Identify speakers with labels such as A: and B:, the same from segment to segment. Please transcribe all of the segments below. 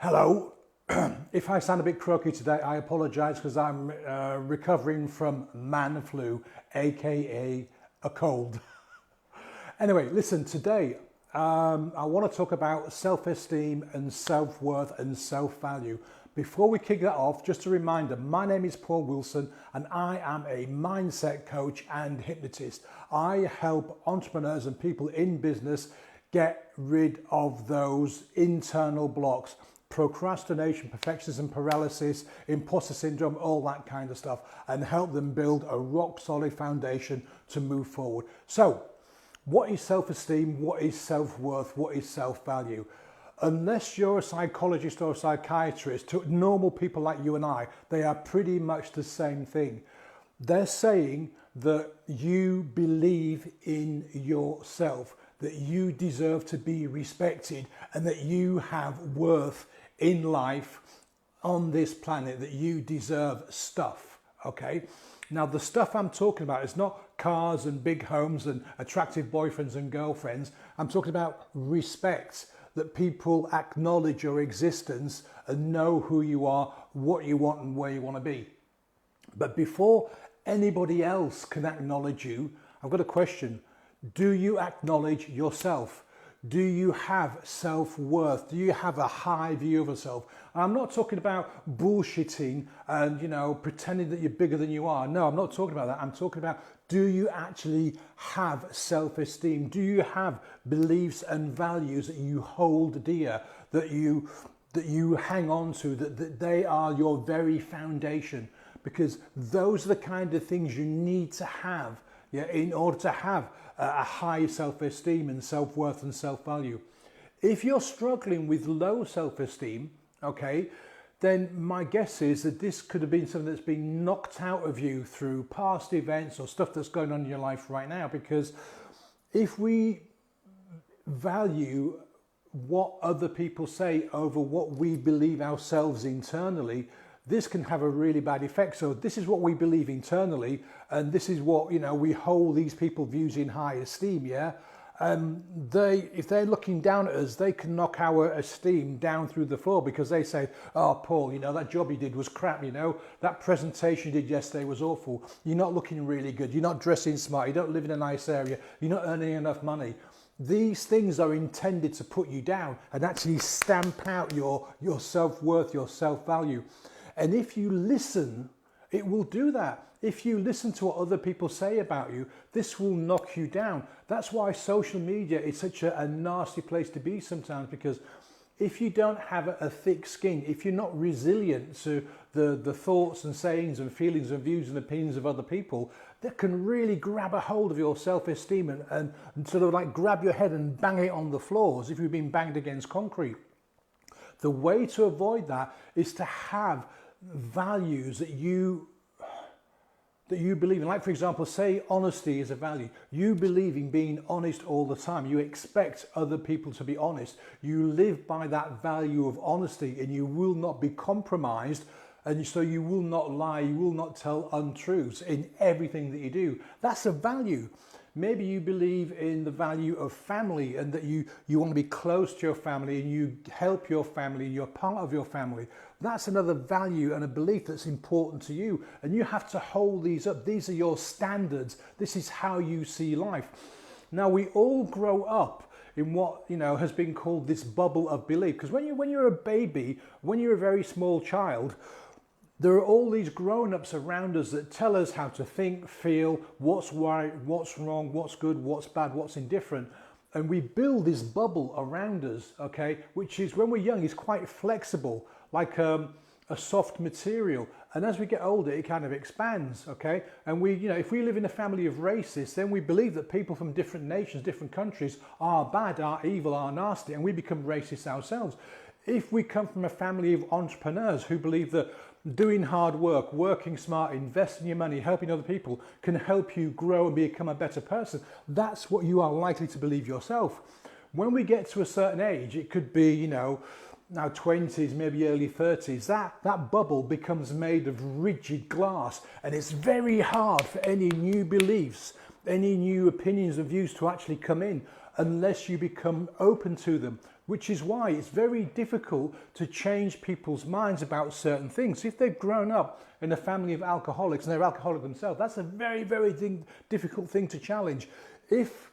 A: Hello. If I sound a bit croaky today, I apologise because I'm recovering from man flu, aka a cold. Anyway, listen, today I want to talk about self-esteem and self-worth and self-value. Before we kick that off, just a reminder, my name is Paul Wilson and I am a mindset coach and hypnotist. I help entrepreneurs and people in business get rid of those internal blocks. Procrastination, perfectionism, paralysis, imposter syndrome, all that kind of stuff, and help them build a rock solid foundation to move forward. So, what is self-esteem? What is self-worth? What is self-value? Unless you're a psychologist or a psychiatrist, to normal people like you and I, they are pretty much the same thing. They're saying that you believe in yourself, that you deserve to be respected, and that you have worth in life on this planet, that you deserve stuff, okay? Now, the stuff I'm talking about is not cars and big homes and attractive boyfriends and girlfriends. I'm talking about respect, that people acknowledge your existence and know who you are, what you want and where you want to be. But before anybody else can acknowledge you, I've got a question. Do you acknowledge yourself? Do you have self-worth? Do you have a high view of yourself? I'm not talking about bullshitting and, pretending that you're bigger than you are. No, I'm not talking about that. I'm talking about, do you actually have self-esteem? Do you have beliefs and values that you hold dear, that you hang on to, that they are your very foundation? Because those are the kind of things you need to have, in order to have a high self-esteem and self-worth and self-value. If you're struggling with low self-esteem, okay, then my guess is that this could have been something that's been knocked out of you through past events or stuff that's going on in your life right now. Because if we value what other people say over what we believe ourselves internally, this can have a really bad effect. So this is what we believe internally, and this is what, we hold these people views in high esteem, yeah? If they're looking down at us, they can knock our esteem down through the floor because they say, oh, Paul, that job you did was crap, that presentation you did yesterday was awful. You're not looking really good. You're not dressing smart. You don't live in a nice area. You're not earning enough money. These things are intended to put you down and actually stamp out your self-worth, your self-value. And if you listen, it will do that. If you listen to what other people say about you, this will knock you down. That's why social media is such a nasty place to be sometimes, because if you don't have a thick skin, if you're not resilient to the thoughts and sayings and feelings and views and opinions of other people, that can really grab a hold of your self-esteem and sort of like grab your head and bang it on the floor as if you've been banged against concrete. The way to avoid that is to have values that you believe in. Like, for example, say honesty is a value. You believe in being honest all the time. You expect other people to be honest. You live by that value of honesty, and you will not be compromised, and so you will not lie, you will not tell untruths in everything that you do. That's a value. Maybe you believe in the value of family, and that you want to be close to your family and you help your family, you're part of your family. That's another value and a belief that's important to you, and you have to hold these up. These are your standards. This is how you see life. Now, we all grow up in what has been called this bubble of belief, because when you're a baby, when you're a very small child, there are all these grown-ups around us that tell us how to think, feel, what's right, what's wrong, what's good, what's bad, what's indifferent. And we build this bubble around us, okay, which is, when we're young, is quite flexible, like a soft material. And as we get older, it kind of expands, okay? And if we live in a family of racists, then we believe that people from different nations, different countries are bad, are evil, are nasty, and we become racist ourselves. If we come from a family of entrepreneurs who believe that doing hard work, working smart, investing your money, helping other people can help you grow and become a better person, that's what you are likely to believe yourself. When we get to a certain age, it could be, now 20s, maybe early 30s, that bubble becomes made of rigid glass, and it's very hard for any new beliefs, any new opinions and views to actually come in. unless you become open to them, which is why it's very difficult to change people's minds about certain things. If they've grown up in a family of alcoholics and they're alcoholic themselves, that's a very, very difficult thing to challenge. If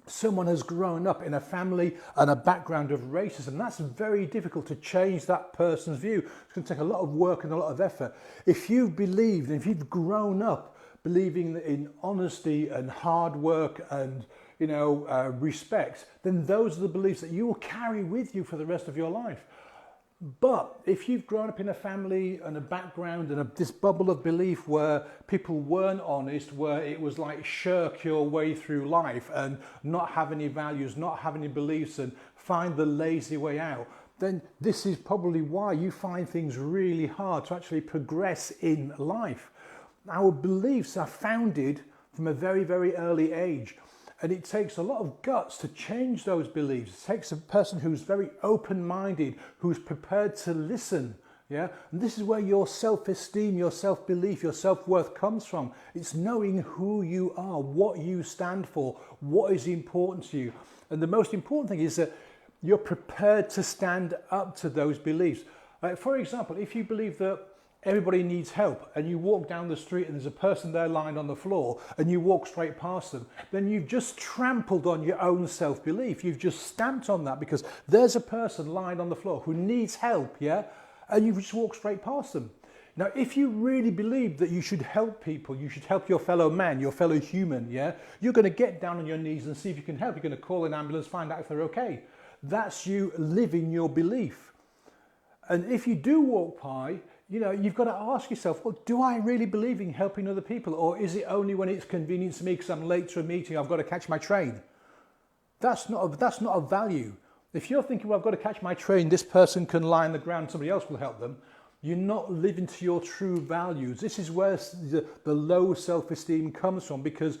A: someone has grown up in a family and a background of racism, that's very difficult to change that person's view. It's going to take a lot of work and a lot of effort. If you've believed, if you've grown up believing in honesty and hard work and respect, then those are the beliefs that you will carry with you for the rest of your life. But if you've grown up in a family and a background and this bubble of belief where people weren't honest, where it was like shirk your way through life and not have any values, not have any beliefs and find the lazy way out, then this is probably why you find things really hard to actually progress in life. Our beliefs are founded from a very, very early age. And it takes a lot of guts to change those beliefs. It takes a person who's very open-minded, who's prepared to listen. Yeah, and this is where your self-esteem, your self-belief, your self-worth comes from. It's knowing who you are, what you stand for, what is important to you. And the most important thing is that you're prepared to stand up to those beliefs. Like, for example, if you believe that everybody needs help and you walk down the street and there's a person there lying on the floor and you walk straight past them, then you've just trampled on your own self-belief. You've just stamped on that because there's a person lying on the floor who needs help, yeah? And you've just walked straight past them. Now, if you really believe that you should help people, you should help your fellow man, your fellow human, yeah? You're going to get down on your knees and see if you can help. You're going to call an ambulance, find out if they're okay. That's you living your belief. And if you do walk by, you've got to ask yourself, well, do I really believe in helping other people? Or is it only when it's convenient to me because I'm late to a meeting, I've got to catch my train? That's not a value. If you're thinking, well, I've got to catch my train, this person can lie on the ground, somebody else will help them, you're not living to your true values. This is where the low self-esteem comes from, because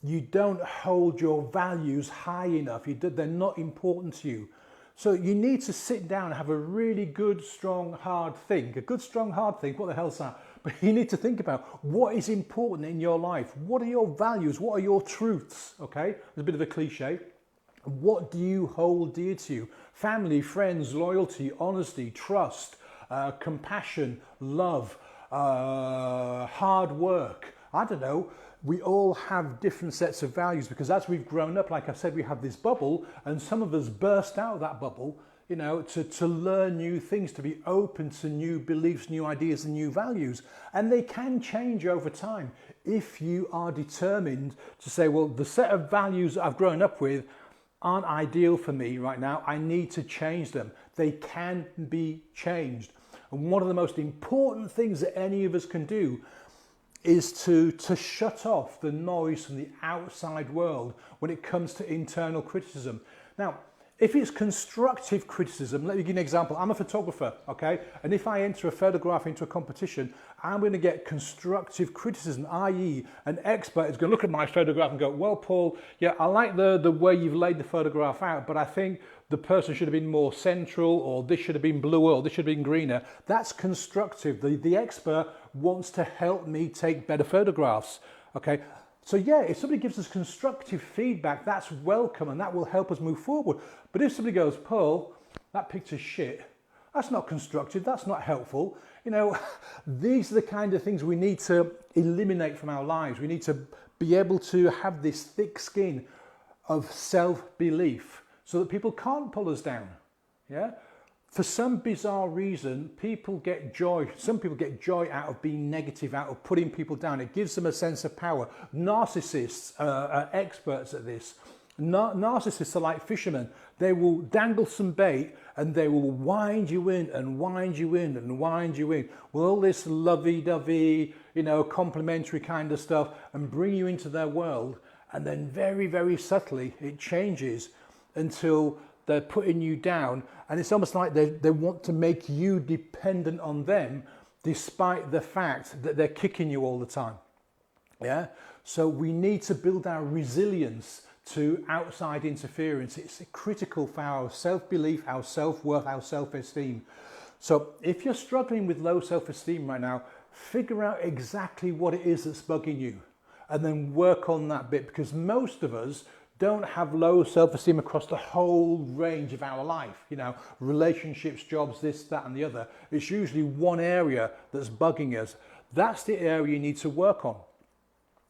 A: you don't hold your values high enough. They're not important to you. So you need to sit down and have a really good, strong, hard think. A good, strong, hard think, what the hell's that? But you need to think about what is important in your life. What are your values? What are your truths? Okay, it's a bit of a cliche. What do you hold dear to you? Family, friends, loyalty, honesty, trust, compassion, love, hard work. I don't know. We all have different sets of values because as we've grown up, like I said, we have this bubble, and some of us burst out of that bubble, to learn new things, to be open to new beliefs, new ideas and new values. And they can change over time if you are determined to say, well, the set of values I've grown up with aren't ideal for me right now. I need to change them. They can be changed. And one of the most important things that any of us can do is to shut off the noise from the outside world when it comes to internal criticism. Now, if it's constructive criticism, let me give you an example. I'm a photographer, okay? And if I enter a photograph into a competition, I'm going to get constructive criticism, i.e. an expert is going to look at my photograph and go, well, Paul, yeah, I like the way you've laid the photograph out, but I think the person should have been more central, or this should have been bluer, or this should have been greener. That's constructive. The expert wants to help me take better photographs, okay? So yeah, if somebody gives us constructive feedback, that's welcome and that will help us move forward. But if somebody goes, Paul, that picture's shit, that's not constructive, that's not helpful. These are the kind of things we need to eliminate from our lives. We need to be able to have this thick skin of self-belief so that people can't pull us down, yeah? For some bizarre reason, people get joy. Some people get joy out of being negative, out of putting people down. It gives them a sense of power. Narcissists are experts at this. Narcissists are like fishermen. They will dangle some bait and they will wind you in and wind you in and wind you in with all this lovey-dovey, complimentary kind of stuff, and bring you into their world. And then very, very subtly, it changes until they're putting you down, and it's almost like they want to make you dependent on them despite the fact that they're kicking you all the time. Yeah? So we need to build our resilience to outside interference. It's critical for our self-belief, our self-worth, our self-esteem. So if you're struggling with low self-esteem right now, figure out exactly what it is that's bugging you and then work on that bit, because most of us don't have low self-esteem across the whole range of our life, you know, relationships, jobs, this, that, and the other. It's usually one area that's bugging us. That's the area you need to work on.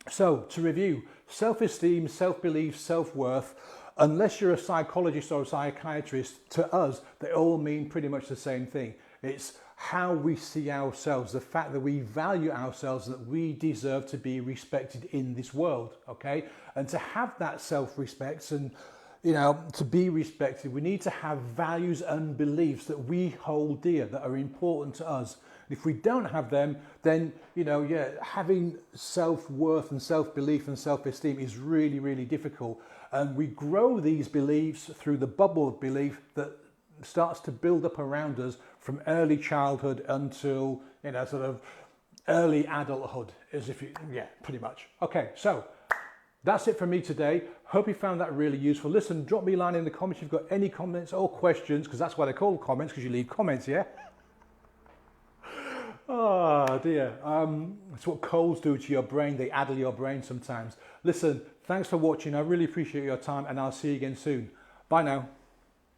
A: So to review, self-esteem, self-belief, self-worth, unless you're a psychologist or a psychiatrist, to us, they all mean pretty much the same thing. It's how we see ourselves, the fact that we value ourselves, that we deserve to be respected in this world, okay? And to have that self-respect and, you know, to be respected, we need to have values and beliefs that we hold dear, that are important to us. If we don't have them, then, you know, yeah, having self-worth and self-belief and self-esteem is really, really difficult. And we grow these beliefs through the bubble of belief that starts to build up around us from early childhood until, you know, sort of early adulthood, as if you, yeah, pretty much. Okay, so that's it for me today. Hope you found that really useful. Listen, drop me a line in the comments if you've got any comments or questions, because that's why they're called comments, because you leave comments, yeah? Oh dear, that's what colds do to your brain. They addle your brain sometimes. Listen, thanks for watching. I really appreciate your time, and I'll see you again soon. Bye now.